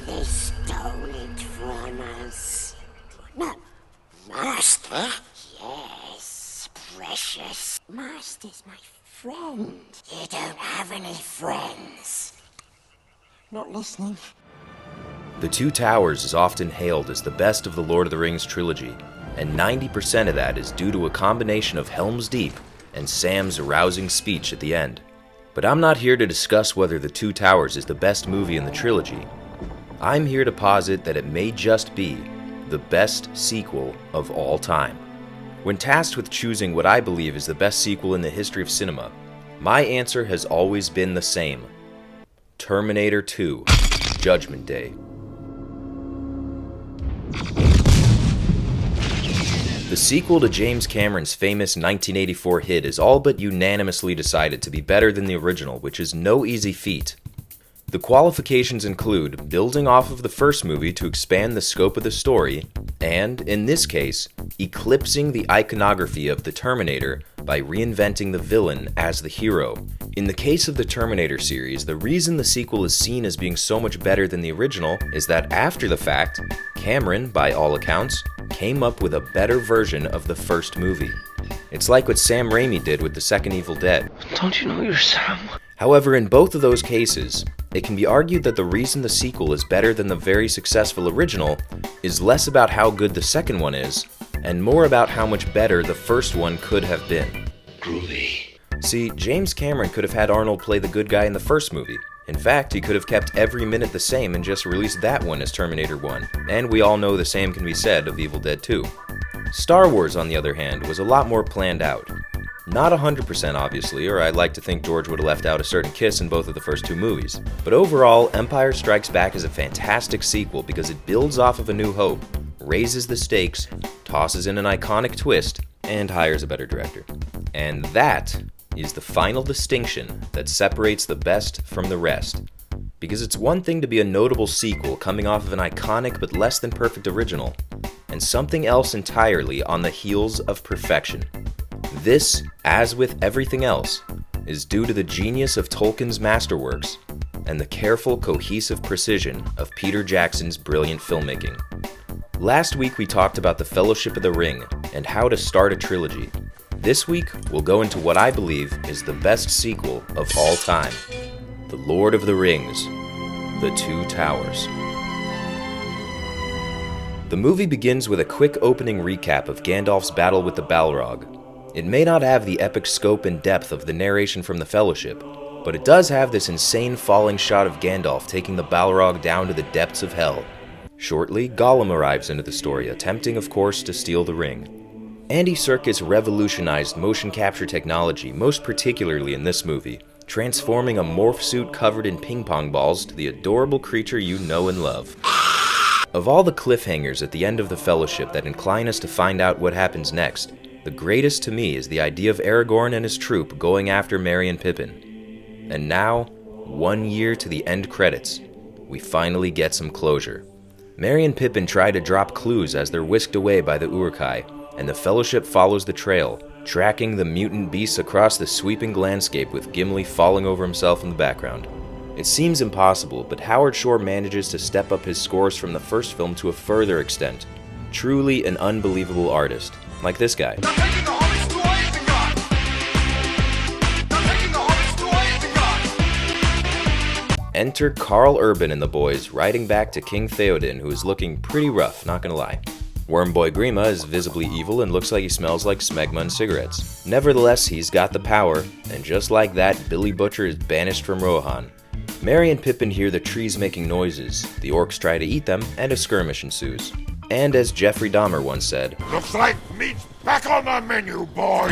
They stole it from us. No, Master? Yes, precious. Master's my friend. You don't have any friends. Not listening. The Two Towers is often hailed as the best of the Lord of the Rings trilogy, and 90% of that is due to a combination of Helm's Deep and Sam's arousing speech at the end. But I'm not here to discuss whether The Two Towers is the best movie in the trilogy. I'm here to posit that it may just be the best sequel of all time. When tasked with choosing what I believe is the best sequel in the history of cinema, my answer has always been the same: Terminator 2, Judgment Day. The sequel to James Cameron's famous 1984 hit is all but unanimously decided to be better than the original, which is no easy feat. The qualifications include building off of the first movie to expand the scope of the story, and, in this case, eclipsing the iconography of the Terminator by reinventing the villain as the hero. In the case of the Terminator series, the reason the sequel is seen as being so much better than the original is that after the fact, Cameron, by all accounts, came up with a better version of the first movie. It's like what Sam Raimi did with the second Evil Dead. Don't you know you're Sam? However, in both of those cases, it can be argued that the reason the sequel is better than the very successful original is less about how good the second one is, and more about how much better the first one could have been. Groovy. See, James Cameron could have had Arnold play the good guy in the first movie. In fact, he could have kept every minute the same and just released that one as Terminator 1, and we all know the same can be said of Evil Dead 2. Star Wars, on the other hand, was a lot more planned out. Not 100% obviously, or I'd like to think George would have left out a certain kiss in both of the first two movies. But overall, Empire Strikes Back is a fantastic sequel because it builds off of A New Hope, raises the stakes, tosses in an iconic twist, and hires a better director. And that is the final distinction that separates the best from the rest. Because it's one thing to be a notable sequel coming off of an iconic but less than perfect original, and something else entirely on the heels of perfection. This, as with everything else, is due to the genius of Tolkien's masterworks and the careful, cohesive precision of Peter Jackson's brilliant filmmaking. Last week we talked about The Fellowship of the Ring and how to start a trilogy. This week we'll go into what I believe is the best sequel of all time: The Lord of the Rings, The Two Towers. The movie begins with a quick opening recap of Gandalf's battle with the Balrog. It may not have the epic scope and depth of the narration from The Fellowship, but it does have this insane falling shot of Gandalf taking the Balrog down to the depths of hell. Shortly, Gollum arrives into the story, attempting, of course, to steal the ring. Andy Serkis revolutionized motion capture technology, most particularly in this movie, transforming a morph suit covered in ping pong balls to the adorable creature you know and love. Of all the cliffhangers at the end of The Fellowship that incline us to find out what happens next, the greatest to me is the idea of Aragorn and his troop going after Merry and Pippin. And now, 1 year to the end credits, we finally get some closure. Merry and Pippin try to drop clues as they're whisked away by the Uruk-hai, and the Fellowship follows the trail, tracking the mutant beasts across the sweeping landscape with Gimli falling over himself in the background. It seems impossible, but Howard Shore manages to step up his scores from the first film to a further extent. Truly an unbelievable artist. Like this guy. Enter Carl Urban and the boys, riding back to King Theoden, who is looking pretty rough, not gonna lie. Wormboy Grima is visibly evil and looks like he smells like smegma and cigarettes. Nevertheless, he's got the power, and just like that, Billy Butcher is banished from Rohan. Merry and Pippin hear the trees making noises, the orcs try to eat them, and a skirmish ensues. And as Jeffrey Dahmer once said, "Looks like meat's back on the menu, boys!"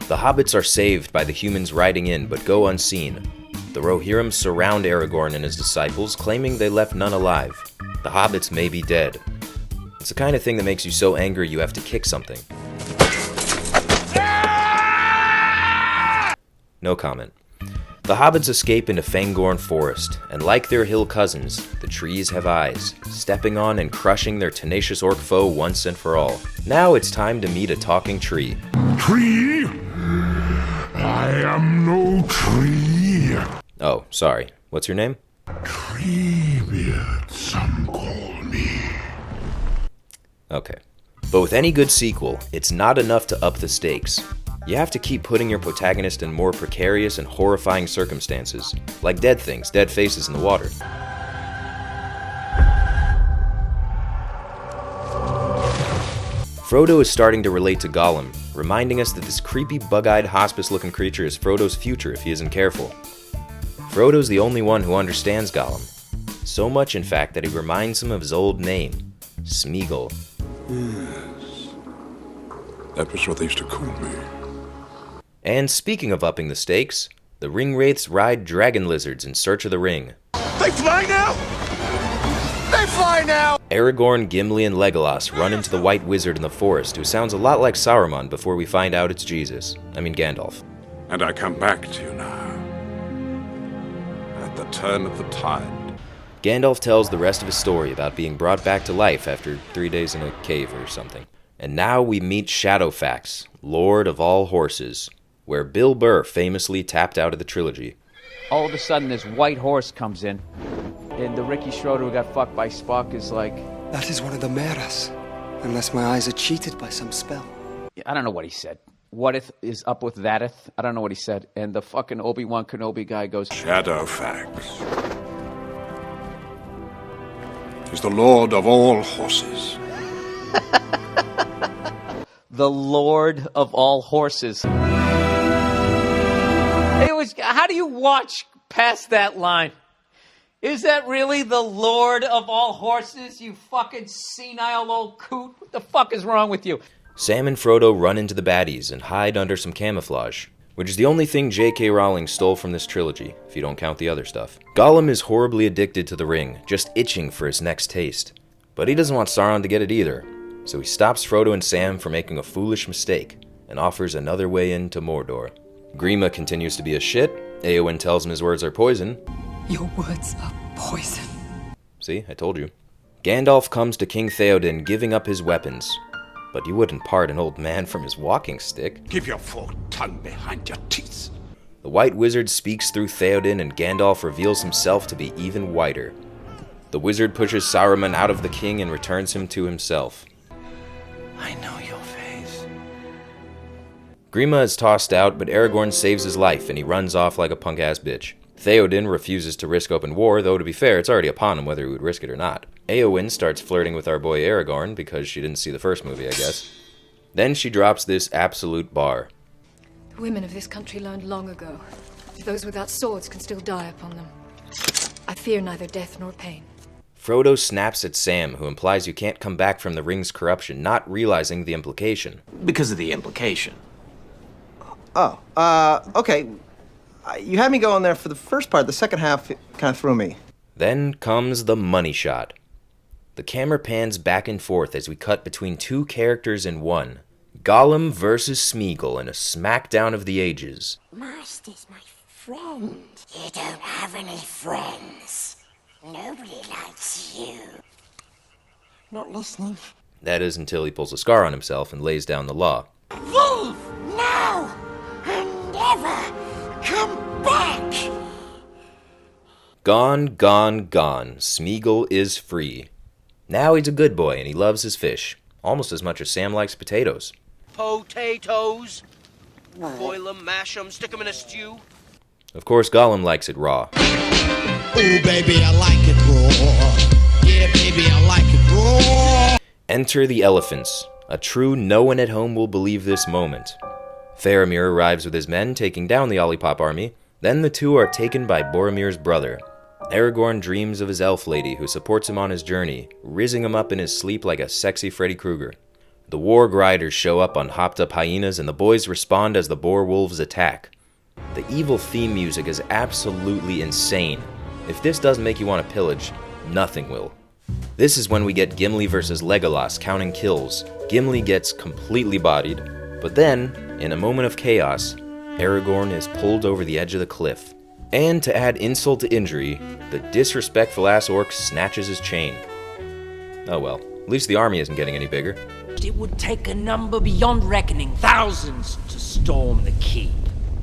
The hobbits are saved by the humans riding in, but go unseen. The Rohirrim surround Aragorn and his disciples, claiming they left none alive. The hobbits may be dead. It's the kind of thing that makes you so angry you have to kick something. No comment. The hobbits escape into Fangorn Forest, and like their hill cousins, the trees have eyes, stepping on and crushing their tenacious orc foe once and for all. Now it's time to meet a talking tree. Tree? I am no tree. Oh, sorry. What's your name? Treebeard, some call me. Okay. But with any good sequel, it's not enough to up the stakes. You have to keep putting your protagonist in more precarious and horrifying circumstances, like dead things, dead faces in the water. Frodo is starting to relate to Gollum, reminding us that this creepy, bug-eyed, hospice-looking creature is Frodo's future if he isn't careful. Frodo's the only one who understands Gollum. So much, in fact, that he reminds him of his old name, Smeagol. Yes. That was what they used to call me. And speaking of upping the stakes, the ring wraiths ride dragon lizards in search of the ring. They fly now! They fly now! Aragorn, Gimli, and Legolas run into the White Wizard in the forest, who sounds a lot like Saruman before we find out it's Jesus. I mean Gandalf. And I come back to you now. At the turn of the tide. Gandalf tells the rest of his story about being brought back to life after 3 days in a cave or something. And now we meet Shadowfax, Lord of all horses, where Bill Burr famously tapped out of the trilogy. All of a sudden, this white horse comes in, and the Ricky Schroeder who got fucked by Spock is like... That is one of the Meras, unless my eyes are cheated by some spell. I don't know what he said. Whateth is up with thateth? I don't know what he said. And the fucking Obi-Wan Kenobi guy goes... Shadowfax. He's the lord of all horses. The Lord of all horses. It was... How do you watch past that line? Is that really the Lord of all horses, you fucking senile old coot? What the fuck is wrong with you? Sam and Frodo run into the baddies and hide under some camouflage, which is the only thing J.K. Rowling stole from this trilogy, if you don't count the other stuff. Gollum is horribly addicted to the ring, just itching for his next taste. But he doesn't want Sauron to get it either, so he stops Frodo and Sam from making a foolish mistake, and offers another way into Mordor. Grima continues to be a shit, Eowyn tells him his words are poison. Your words are poison. See, I told you. Gandalf comes to King Theoden giving up his weapons, but you wouldn't part an old man from his walking stick. Keep your forked tongue behind your teeth. The White Wizard speaks through Theoden and Gandalf reveals himself to be even whiter. The wizard pushes Saruman out of the king and returns him to himself. I know your face. Grima is tossed out, but Aragorn saves his life and he runs off like a punk-ass bitch. Theoden refuses to risk open war, though to be fair, it's already upon him whether he would risk it or not. Eowyn starts flirting with our boy Aragorn because she didn't see the first movie, I guess. Then she drops this absolute bar. The women of this country learned long ago. Those without swords can still die upon them. I fear neither death nor pain. Frodo snaps at Sam, who implies you can't come back from the ring's corruption, not realizing the implication. Because of the implication. Okay. You had me going there for the first part. The second half kind of threw me. Then comes the money shot. The camera pans back and forth as we cut between two characters in one. Gollum versus Smeagol in a smackdown of the ages. Master's my friend. You don't have any friends. Nobody likes you. Not listening. That is until he pulls a scar on himself and lays down the law. Leave now and never come back. Gone, gone, gone. Smeagol is free. Now he's a good boy and he loves his fish, almost as much as Sam likes potatoes. Potatoes. Boil 'em, mash 'em, stick 'em in a stew. Of course, Gollum likes it raw. Oh, baby, I like it raw. Yeah, baby, I like it raw. Enter the elephants. A true no one at home will believe this moment. Faramir arrives with his men, taking down the Olipop army. Then the two are taken by Boromir's brother. Aragorn dreams of his elf lady who supports him on his journey, rizzing him up in his sleep like a sexy Freddy Krueger. The warg riders show up on hopped-up hyenas and the boys respond as the boar wolves attack. The evil theme music is absolutely insane. If this doesn't make you want to pillage, nothing will. This is when we get Gimli versus Legolas counting kills. Gimli gets completely bodied, but then, in a moment of chaos, Aragorn is pulled over the edge of the cliff. And to add insult to injury, the disrespectful ass orc snatches his chain. Oh well, at least the army isn't getting any bigger. It would take a number beyond reckoning, thousands, to storm the keep.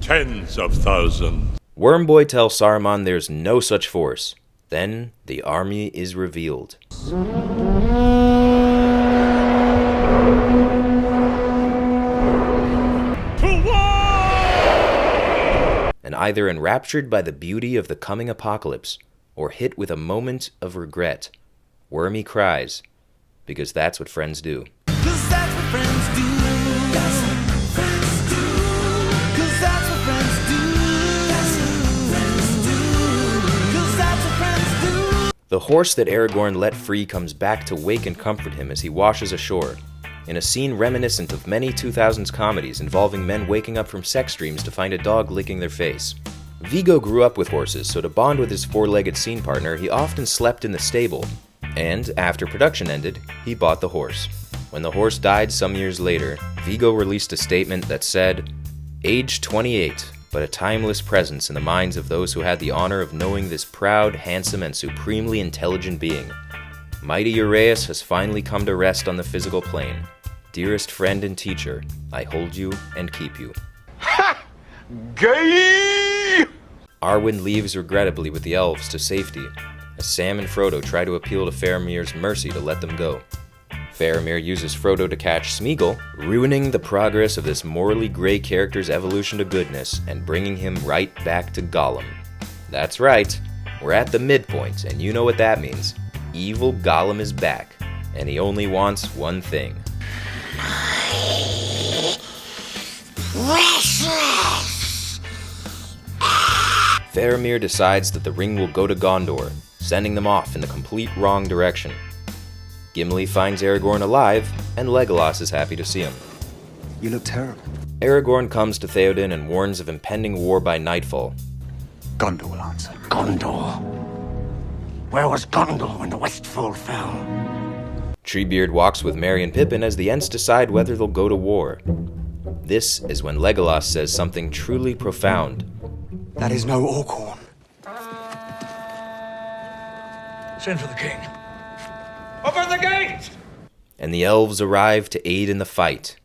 Tens of thousands. Wormboy tells Saruman there's no such force. Then the army is revealed. And either enraptured by the beauty of the coming apocalypse, or hit with a moment of regret, Wormy cries, because that's what friends do. The horse that Aragorn let free comes back to wake and comfort him as he washes ashore, in a scene reminiscent of many 2000s comedies involving men waking up from sex dreams to find a dog licking their face. Viggo grew up with horses, so to bond with his four-legged scene partner, he often slept in the stable, and after production ended, he bought the horse. When the horse died some years later, Viggo released a statement that said, "Age 28, but a timeless presence in the minds of those who had the honor of knowing this proud, handsome, and supremely intelligent being. Mighty Uraeus has finally come to rest on the physical plane. Dearest friend and teacher, I hold you and keep you." Ha! Gay! Arwen leaves regrettably with the elves to safety, as Sam and Frodo try to appeal to Faramir's mercy to let them go. Faramir uses Frodo to catch Smeagol, ruining the progress of this morally gray character's evolution to goodness and bringing him right back to Gollum. That's right, we're at the midpoint, and you know what that means. Evil Gollum is back, and he only wants one thing. Restless! Faramir decides that the ring will go to Gondor, sending them off in the complete wrong direction. Gimli finds Aragorn alive, and Legolas is happy to see him. You look terrible. Aragorn comes to Theoden and warns of impending war by nightfall. Gondor will answer. Gondor. Where was Gondor when the Westfold fell? Treebeard walks with Merry and Pippin as the Ents decide whether they'll go to war. This is when Legolas says something truly profound. That is no Orkhorn. Send for the king. Open the gate! And the elves arrive to aid in the fight.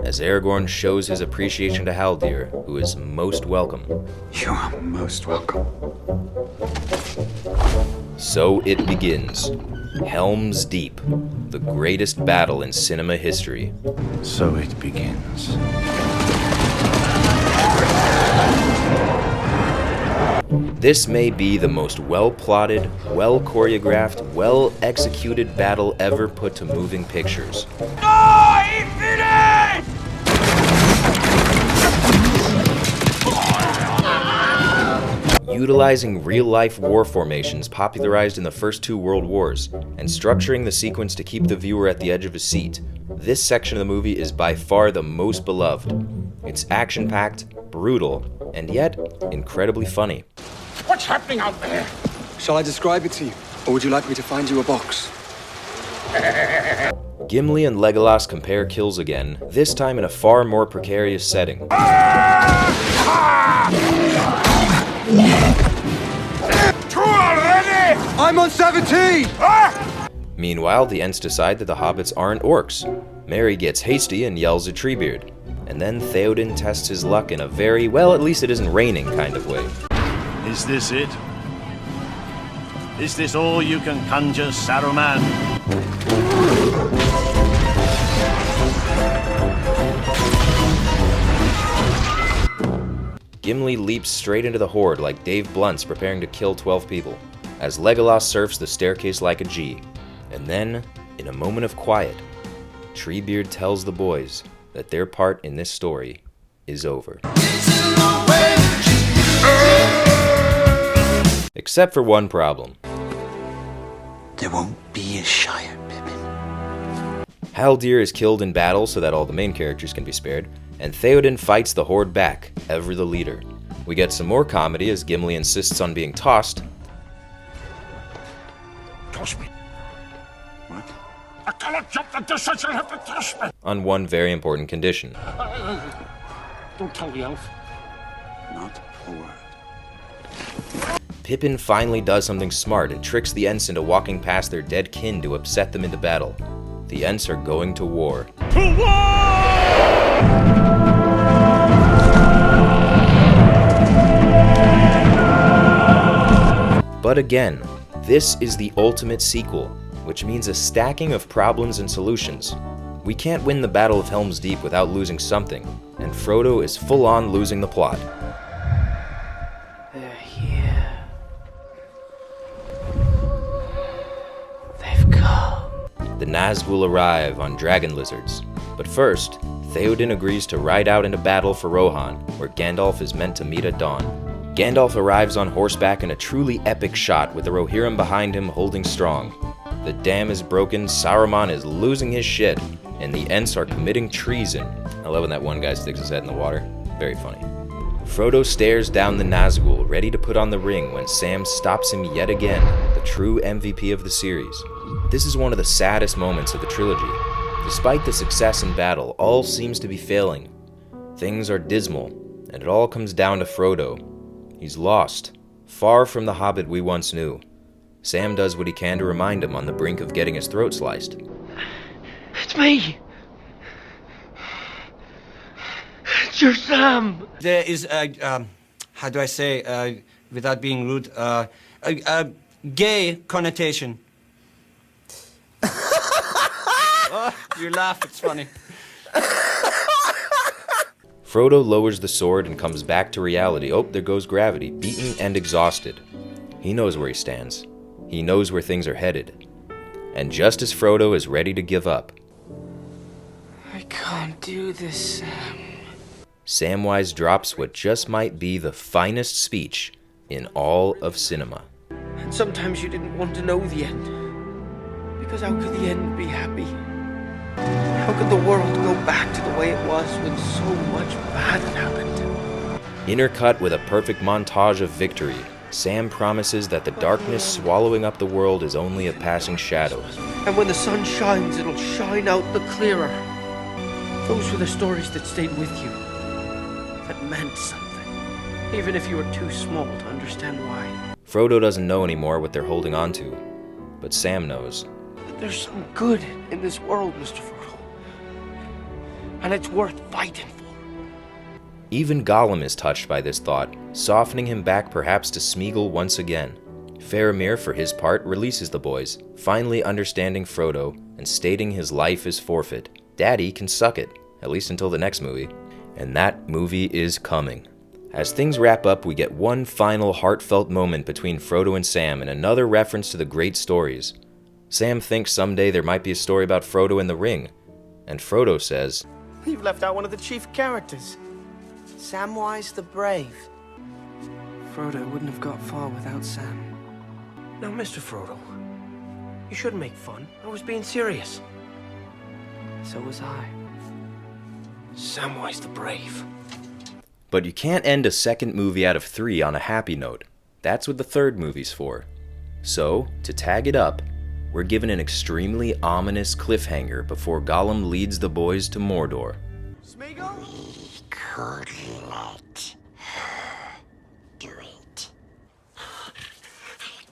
As Aragorn shows his appreciation to Haldir, who is most welcome. You are most welcome. So it begins. Helm's Deep, the greatest battle in cinema history. So it begins. This may be the most well-plotted, well-choreographed, well-executed battle ever put to moving pictures. Utilizing real-life war formations popularized in the first two world wars, and structuring the sequence to keep the viewer at the edge of his seat, this section of the movie is by far the most beloved. It's action-packed, brutal, and yet incredibly funny. What's happening out there? Shall I describe it to you, or would you like me to find you a box? Gimli and Legolas compare kills again, this time in a far more precarious setting. Two already! I'm on 17! Meanwhile, the Ents decide that the hobbits aren't orcs. Merry gets hasty and yells at Treebeard. And then Theoden tests his luck in a very, well, at least it isn't raining kind of way. Is this it? Is this all you can conjure, Saruman? Gimli leaps straight into the horde like Dave Blunt's preparing to kill 12 people, as Legolas surfs the staircase like a G. And then, in a moment of quiet, Treebeard tells the boys that their part in this story is over. Except for one problem. There won't be a Shire, Pippin. Haldir is killed in battle so that all the main characters can be spared, and Theoden fights the horde back, ever the leader. We get some more comedy as Gimli insists on being tossed. Toss me. What? I cannot jump the distance, you'll have to toss me. On one very important condition. Don't tell the elf. Not a word. Pippin finally does something smart and tricks the Ents into walking past their dead kin to upset them into battle. The Ents are going to war. To war! But again, this is the ultimate sequel, which means a stacking of problems and solutions. We can't win the Battle of Helm's Deep without losing something, and Frodo is full on losing the plot. They're here. They've come. The Nazgul arrive on dragon lizards, but first, Theoden agrees to ride out into battle for Rohan, where Gandalf is meant to meet at dawn. Gandalf arrives on horseback in a truly epic shot with the Rohirrim behind him holding strong. The dam is broken, Saruman is losing his shit, and the Ents are committing treason. I love when that one guy sticks his head in the water. Very funny. Frodo stares down the Nazgul, ready to put on the ring when Sam stops him yet again, the true MVP of the series. This is one of the saddest moments of the trilogy. Despite the success in battle, all seems to be failing. Things are dismal, and it all comes down to Frodo. He's lost, far from the Hobbit we once knew. Sam does what he can to remind him on the brink of getting his throat sliced. It's me! It's your Sam! There is a, how do I say, without being rude, a gay connotation. Oh, you laugh, it's funny. Frodo lowers the sword and comes back to reality. Oh, there goes gravity, beaten and exhausted. He knows where he stands. He knows where things are headed. And just as Frodo is ready to give up, I can't do this, Sam. Samwise drops what just might be the finest speech in all of cinema. And sometimes you didn't want to know the end. Because how could the end be happy? How could the world go back to the way it was when so much bad had happened? Intercut with a perfect montage of victory, Sam promises that the darkness swallowing up the world is only a passing shadow. And when the sun shines, it'll shine out the clearer. Those were the stories that stayed with you. That meant something. Even if you were too small to understand why. Frodo doesn't know anymore what they're holding on to, but Sam knows. There's some good in this world, Mr. Frodo. And it's worth fighting for. Even Gollum is touched by this thought, softening him back perhaps to Smeagol once again. Faramir, for his part, releases the boys, finally understanding Frodo and stating his life is forfeit. Daddy can suck it, at least until the next movie. And that movie is coming. As things wrap up, we get one final heartfelt moment between Frodo and Sam and another reference to the great stories. Sam thinks someday there might be a story about Frodo in the ring, and Frodo says, You've left out one of the chief characters. Samwise the Brave. Frodo wouldn't have got far without Sam. Now, Mr. Frodo, you shouldn't make fun. I was being serious. So was I. Samwise the Brave. But you can't end a second movie out of 3 on a happy note. That's what the third movie's for. So, to tag it up, we're given an extremely ominous cliffhanger before Gollum leads the boys to Mordor. Smeagol? We could let her do it.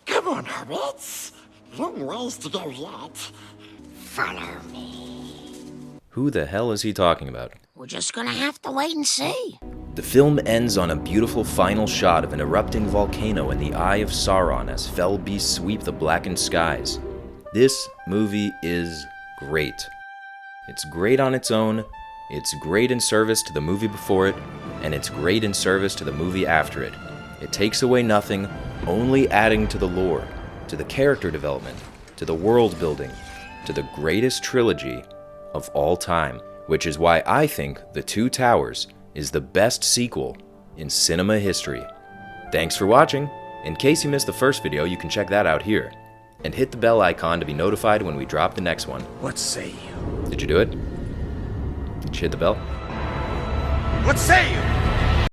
Come on, hobbits. Long ways to go yet. Follow me. Who the hell is he talking about? We're just gonna have to wait and see. The film ends on a beautiful final shot of an erupting volcano in the eye of Sauron as fell beasts sweep the blackened skies. This movie is great. It's great on its own, it's great in service to the movie before it, and it's great in service to the movie after it. It takes away nothing, only adding to the lore, to the character development, to the world building, to the greatest trilogy of all time, which is why I think The Two Towers is the best sequel in cinema history. Thanks for watching. In case you missed the first video, you can check that out here. And hit the bell icon to be notified when we drop the next one. What say you? Did you do it? Did you hit the bell? What say you?